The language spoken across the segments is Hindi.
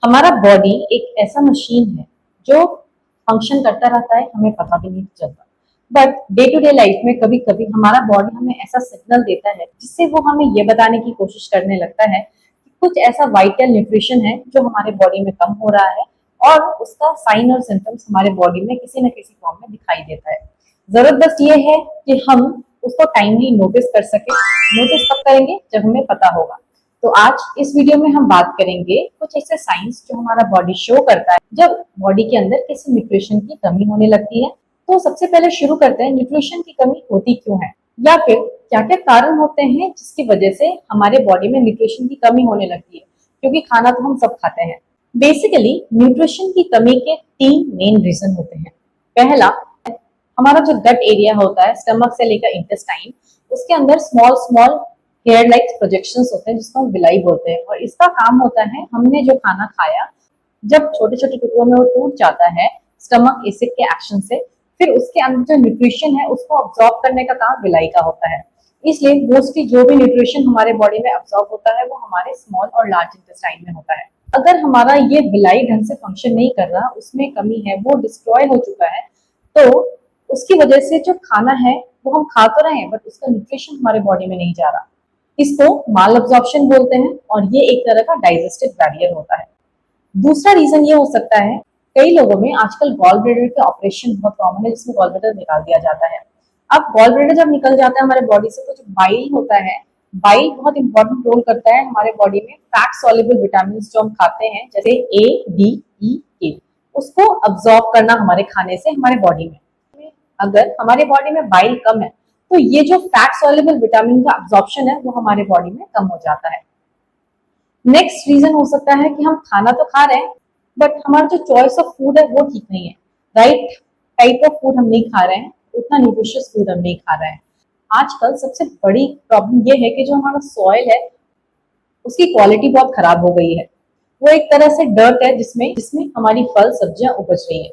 हमारा बॉडी एक ऐसा मशीन है जो फंक्शन करता रहता है, हमें पता भी नहीं चलता। But day to day life में कभी कभी हमारा बॉडी हमें ऐसा सिग्नल देता है जिससे वो हमें ये बताने की कोशिश करने लगता है कि कुछ ऐसा वाइटल न्यूट्रिशन है जो हमारे बॉडी में कम हो रहा है, और उसका साइन और सिम्टम्स हमारे बॉडी में किसी न किसी फॉर्म में दिखाई देता है। जरूरत बस ये है कि हम उसको टाइमली नोटिस कर सके। नोटिस कब करेंगे? जब हमें पता होगा। तो आज इस वीडियो में हम बात करेंगे कुछ ऐसे साइंस जो हमारा बॉडी शो करता है जब बॉडी के अंदर किसी न्यूट्रिशन की कमी होने लगती है। तो सबसे पहले शुरू करते हैं, न्यूट्रिशन की कमी होती क्यों है, या फिर क्या क्या कारण होते हैं जिसकी वजह से हमारे बॉडी में न्यूट्रिशन की कमी होने लगती है, क्योंकि खाना तो हम सब खाते हैं। बेसिकली न्यूट्रिशन की कमी के 3 मेन रीजन होते हैं। पहला, हमारा जो गट एरिया होता है, स्टमक से लेकर इंटेस्टाइन, उसके अंदर small small hair like projections होते हैं जिसको हम विलाई बोलते हैं, और इसका काम होता है हमने जो खाना खाया जब छोटे छोटे टुकड़ों में वो टूट जाता है स्टमक एसिड के एक्शन से, फिर उसके अंदर जो न्यूट्रिशन है उसको अब्सॉर्ब करने का काम विलाई का होता है। इसलिए मोस्टली जो भी न्यूट्रिशन हमारे बॉडी में अब्सॉर्ब होता है वो हमारे स्मॉल और लार्ज इंटेस्टाइन में होता है। अगर हमारा ये विलाई ढंग से फंक्शन नहीं कर रहा, उसमें कमी है, वो डिस्ट्रॉय हो चुका है, तो उसकी वजह से जो खाना है वो हम खा तो रहे हैं बट उसका न्यूट्रिशन हमारे बॉडी में नहीं जा रहा। इसको माल अब्जॉर्प्शन बोलते हैं, और ये एक तरह का डाइजेस्टिव बैरियर होता है। दूसरा रीजन ये हो सकता है, कई लोगों में आजकल गॉल ब्लैडर के ऑपरेशन बहुत कॉमन है जिसमें गॉल ब्लैडर निकाल दिया जाता है। अब गॉल ब्लैडर जब निकल जाता है हमारे बॉडी से, तो जो बाइल होता है, बाइल बहुत इंपॉर्टेंट रोल करता है हमारे बॉडी में फैट सॉल्युबल विटामिन जो हम खाते हैं जैसे ए, डी, ई, के, उसको अब्सॉर्ब करना हमारे खाने से हमारे बॉडी में। अगर हमारे बॉडी में बाइल कम है तो ये जो फैट सॉल्युबल विटामिन का अब्सॉर्प्शन है वो हमारे बॉडी में कम हो जाता है। नेक्स्ट रीजन हो सकता है कि हम खाना तो खा रहे हैं बट हमारा जो चॉइस ऑफ फूड है वो ठीक नहीं है। राइट टाइप ऑफ फूड हम नहीं खा रहे हैं, उतना न्यूट्रिशियस फूड हम नहीं खा रहे हैं। आजकल सबसे बड़ी प्रॉब्लम ये है कि जो हमारा सॉइल है उसकी क्वालिटी बहुत खराब हो गई है। वो एक तरह से डर्ट है जिसमें जिसमें हमारी फल सब्जियां उपज रही है।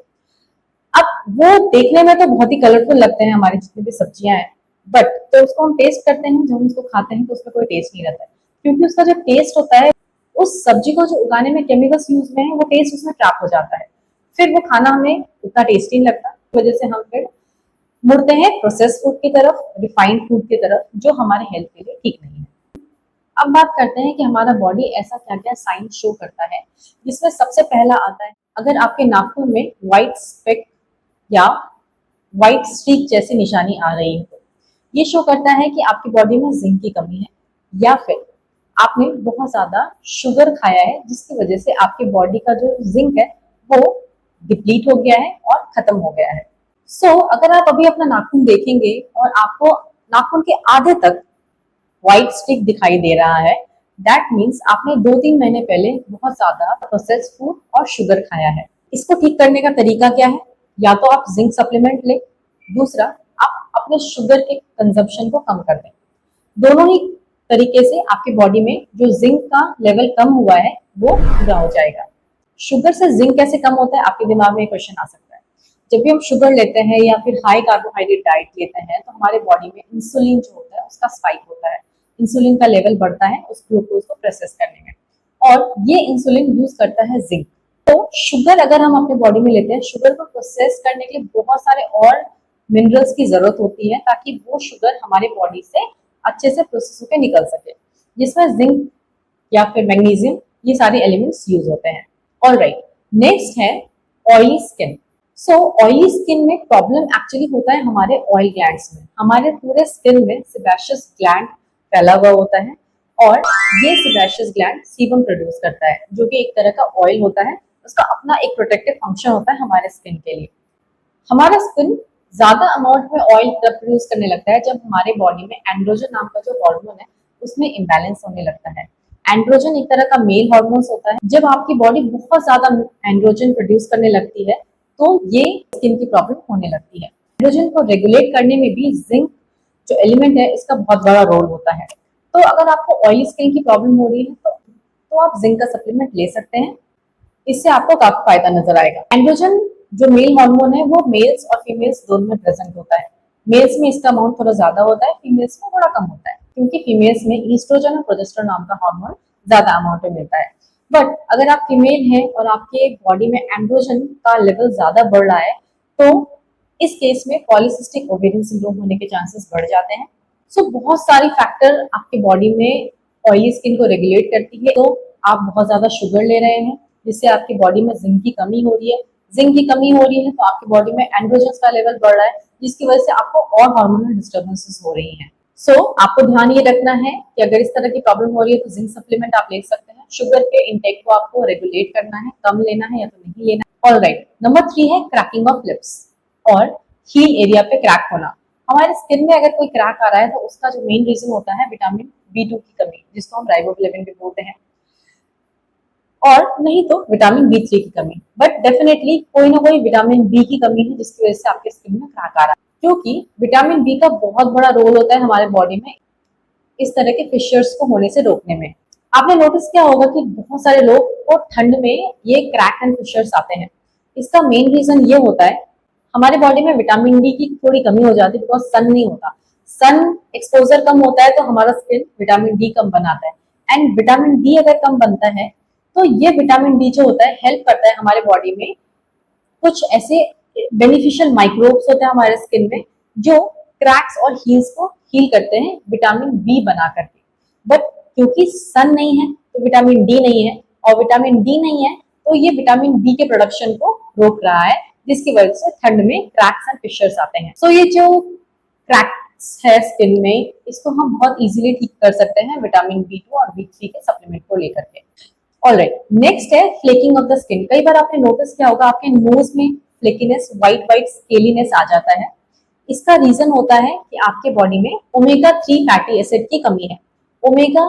अब वो देखने में तो बहुत ही कलरफुल लगते हैं हमारी जितनी भी सब्जियां हैं, बट तो उसको हम टेस्ट करते हैं, जब हम उसको खाते हैं तो उसमें कोई टेस्ट नहीं रहता है, क्योंकि उसका जो टेस्ट होता है उस सब्जी को जो उगाने में केमिकल्स यूज में है वो टेस्ट उसमें ट्रैप हो जाता है। फिर वो खाना हमें उतना टेस्टी नहीं लगता, वजह से हम फिर मुड़ते हैं प्रोसेस फूड की तरफ, रिफाइंड फूड की तरफ, जो हमारे हेल्थ के लिए ठीक नहीं है। अब बात करते हैं कि हमारा बॉडी ऐसा क्या क्या साइन शो करता है, जिसमें सबसे पहला आता है, अगर आपके नाखून में व्हाइट स्पेक या व्हाइट स्ट्रीक जैसी निशानी आ रही है, ये शो करता है कि आपकी बॉडी में जिंक की कमी है, या फिर आपने बहुत ज्यादा शुगर खाया है जिसकी वजह से आपके बॉडी का जो जिंक है वो डिप्लीट हो गया है और खत्म हो गया है। सो अगर आप अभी अपना नाखून देखेंगे और आपको नाखून के आधे तक व्हाइट स्ट्रिक दिखाई दे रहा है, दैट मीन्स आपने 2-3 महीने पहले बहुत ज्यादा प्रोसेस्ड फूड और शुगर खाया है। इसको ठीक करने का तरीका क्या है? या तो आप जिंक सप्लीमेंट लें, दूसरा आप अपने शुगर के कंजप्शन को कम कर दें। दोनों ही तरीके से आपकी बॉडी में जो जिंक का लेवल कम हुआ है वो पूरा हो जाएगा। शुगर से जिंक कैसे कम होता है, आपके दिमाग में क्वेश्चन आ सकता है। जब भी हम शुगर लेते हैं या फिर हाई कार्बोहाइड्रेट डाइट लेते हैं तो हमारे बॉडी में इंसुलिन जो होता है उसका स्पाइक होता है, इंसुलिन का लेवल बढ़ता है उस ग्लूकोज को प्रोसेस करने में, और ये इंसुलिन यूज करता है जिंक। तो शुगर अगर हम अपने बॉडी में लेते हैं, शुगर को प्रोसेस करने के लिए बहुत सारे और मिनरल्स की जरूरत होती है ताकि वो शुगर हमारे बॉडी से अच्छे से प्रोसेस होकर निकल सके, जिसमें जिंक या फिर मैग्नीशियम, ये सारे एलिमेंट्स यूज होते हैं। ऑलराइट, नेक्स्ट है ऑयली स्किन। सो ऑयली स्किन में प्रॉब्लम एक्चुअली होता है हमारे ऑयल ग्लैंड्स में। हमारे पूरे स्किन में सेबेशियस ग्लैंड फैला हुआ होता है, और ये सेबेशियस ग्लैंड सीबम प्रोड्यूस करता है जो कि एक तरह का ऑयल होता है। उसका अपना एक प्रोटेक्टिव फंक्शन होता है हमारे स्किन के लिए। हमारा स्किन ज्यादा अमाउंट में ऑयल तब प्रोड्यूस करने लगता है जब हमारे बॉडी में एंड्रोजन नाम का जो हार्मोन है उसमें इम्बैलेंस होने लगता है। एंड्रोजन एक तरह का मेल हार्मोन होता है। जब आपकी बॉडी बहुत ज्यादा एंड्रोजन प्रोड्यूस करने लगती है तो ये स्किन की प्रॉब्लम होने लगती है। एंड्रोजन को रेगुलेट करने में भी जिंक जो एलिमेंट है इसका बहुत बड़ा रोल होता है। तो अगर आपको ऑयली स्किन की प्रॉब्लम हो रही है तो आप जिंक का सप्लीमेंट ले सकते हैं, इससे आपको काफी फायदा नजर आएगा। एंड्रोजन जो मेल हार्मोन है वो मेल्स और फीमेल्स दोनों में प्रेजेंट होता है। मेल्स में इसका अमाउंट थोड़ा ज्यादा होता है, फीमेल्स में थोड़ा कम होता है, क्योंकि फीमेल्स में ईस्ट्रोजन और प्रोजेस्टेरोन नाम का हार्मोन ज्यादा अमाउंट में मिलता है। बट अगर आप फीमेल हैं और आपके बॉडी में एंड्रोजन का लेवल ज्यादा बढ़ रहा है तो इस केस में पॉलीसिस्टिक ओवेरियन सिंड्रोम होने के चांसेस बढ़ जाते हैं। सो बहुत सारी फैक्टर आपके बॉडी में ऑयली स्किन को रेगुलेट करती है। तो आप बहुत ज्यादा शुगर ले रहे हैं जिससे आपकी बॉडी में जिंक की कमी हो रही है। जिंक की कमी हो रही है तो आपकी बॉडी में एंड्रोजन का लेवल बढ़ रहा है जिसकी वजह से आपको और हार्मोनल डिस्टर्बेंसेस हो रही हैं। सो आपको ध्यान ये रखना है कि अगर इस तरह की प्रॉब्लम हो रही है तो जिंक सप्लीमेंट आप ले सकते हैं। शुगर के इंटेक को आपको रेगुलेट करना है, कम लेना है या तो नहीं लेना है। ऑलराइट, नंबर 3 है क्रैकिंग ऑफ लिप्स और हील एरिया पे क्रैक होना। हमारे स्किन में अगर कोई क्रैक आ रहा है तो उसका जो मेन रीजन होता है विटामिन B2 की कमी, जिसको हम राइबोफ्लेविन भी बोलते हैं, और नहीं तो विटामिन B3 की कमी। बट डेफिनेटली कोई ना कोई विटामिन बी की कमी है जिसकी वजह से आपके स्किन में क्रैक आ रहा है, क्योंकि विटामिन बी का बहुत बड़ा रोल होता है हमारे बॉडी में इस तरह के फिशर्स को होने से रोकने में। आपने नोटिस किया होगा कि बहुत सारे लोग को ठंड में ये क्रैक एंड फिशर्स आते हैं। इसका मेन रीजन ये होता है हमारे बॉडी में विटामिन डी की थोड़ी कमी हो जाती है, बिकॉज सन नहीं होता। सन एक्सपोजर कम होता है तो हमारा स्किन विटामिन डी कम बनाता है, एंड विटामिन डी अगर कम बनता है तो ये विटामिन डी जो होता है हेल्प करता है हमारे बॉडी में कुछ ऐसे बेनिफिशियल माइक्रोब्स होते हैं हमारे स्किन में जो क्रैक्स और हील्स को हील करते हैं विटामिन बी बना करके। बट क्योंकि सन नहीं है तो विटामिन डी नहीं है, और विटामिन डी नहीं है तो ये विटामिन बी के प्रोडक्शन को रोक रहा है, जिसकी वजह से ठंड में क्रैक्स एंड फिशर्स आते हैं। सो ये जो क्रैक्स है स्किन में, इसको हम बहुत इजीली ठीक कर सकते हैं विटामिन B2 और B3 के सप्लीमेंट को लेकर के। ऑलराइट, नेक्स्ट है फ्लेकिंग ऑफ द स्किन। कई बार आपने नोटिस किया होगा आपके नोज में फ्लेकीनेस, व्हाइट व्हाइट स्केलीनेस आ जाता है। इसका रीजन होता है कि आपके बॉडी में ओमेगा 3 फैटी एसिड की कमी है। ओमेगा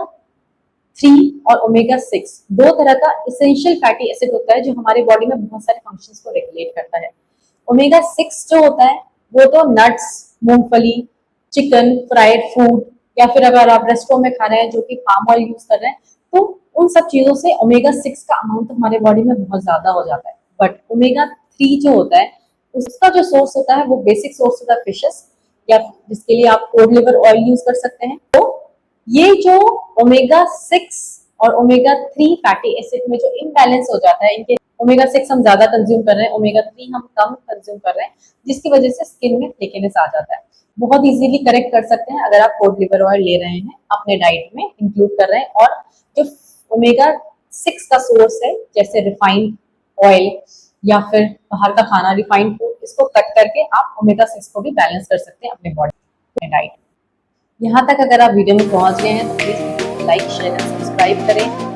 3 और ओमेगा 6 दो तरह का इसेंशियल फैटी एसिड होता है जो हमारे बॉडी में बहुत सारे फंक्शंस को रेगुलेट करता है। ओमेगा 6 जो होता है वो तो नट्स, मूंगफली, चिकन, फ्राइड फूड, या फिर अगर आप रेस्टोरेंट में खा रहे हैं जो कि पाम ऑयल यूज कर रहे हैं तो उन सब चीजों से ओमेगा 6 का अमाउंट हमारे बॉडी में बहुत ज्यादा हो जाता है। बट ओमेगा 3 जो होता है उसका जो सोर्स होता है वो बेसिक सोर्स होता है फिशेस, या जिसके लिए आप कोड लिवर ऑयल यूज कर सकते हैं। तो ये जो ओमेगा 6 और ओमेगा 3 फैटी एसिड में जो इम्बैलेंस हो जाता है, इनके ओमेगा 6 हम ज्यादा कंज्यूम कर रहे हैं, ओमेगा 3 हम कम कंज्यूम कर रहे हैं, जिसकी वजह से स्किन में फ्लेकीनेस आ जाता है। बहुत इजीली करेक्ट कर सकते हैं अगर आप कोड लिवर ऑयल ले रहे हैं, अपने डाइट में इंक्लूड कर रहे हैं, और जो ओमेगा 6 का सोर्स है जैसे रिफाइंड ऑयल या फिर बाहर का खाना, रिफाइंड फूड, इसको कट करके आप ओमेगा 6 को भी बैलेंस कर सकते हैं अपने बॉडी में डाइट। यहाँ तक अगर आप वीडियो में पहुंच गए हैं तो please like, share and subscribe करें।